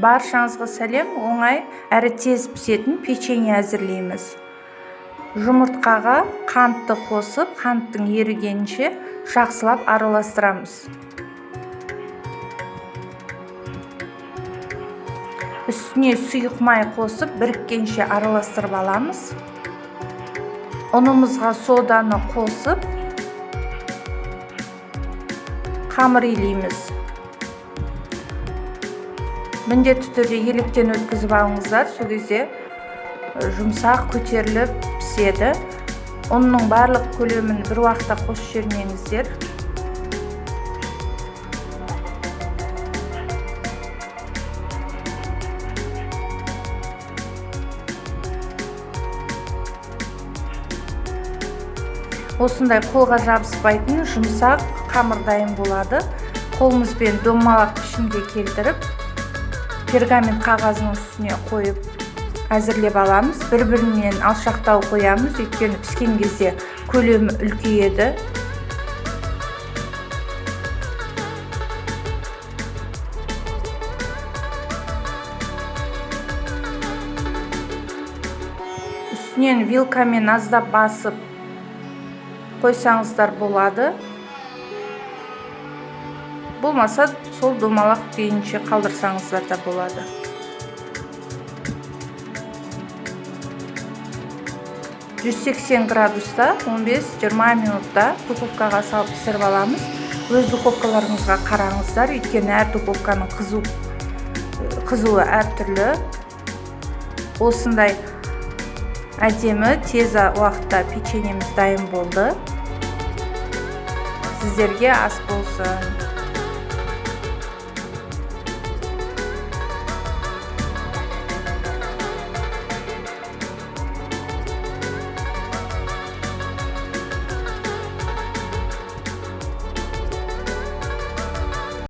Баршаңызға сәлем, оңай әрі тез пісетін печенье әзірлейміз. Жұмыртқаға қантты қосып, қанттың ерігенше жақсылап араластырамыз. Үстіне сұйық май қосып, біріккенше араластырып аламыз. Ұнымызға соданы қосып, қамыр илейміз. Міндетті түрде електен өткізіп алыңыздар, сол кезде жұмсақ көтеріліп піседі. Ұнның барлық көлемін бір уақытта қосып жібермеңіздер. Осындай қолға жабыспайтын жұмсақ қамыр дайын болады. Қолымызбен домалақ пішімге келтіріп, пергамент қағазының үстіне қойып әзірлеп аламыз. Бір-бірінен алшақтау қоямыз, өйткені піскен кезде көлемі үлкейеді. Үстінен вилкамен аздап басып қойсаңыздар болады. Болмаса, сол домалақ күйінше қалдырсаңыздар да болады. градуста 15-20 минутта духовкаға салып пісіріп аламыз. Өз духовкаларыңызға қараңыздар, өйткені әр духовканың қызуы әртүрлі. Осындай әдемі тез уақытта печеньеміз дайын болды. Сіздерге ас болсын.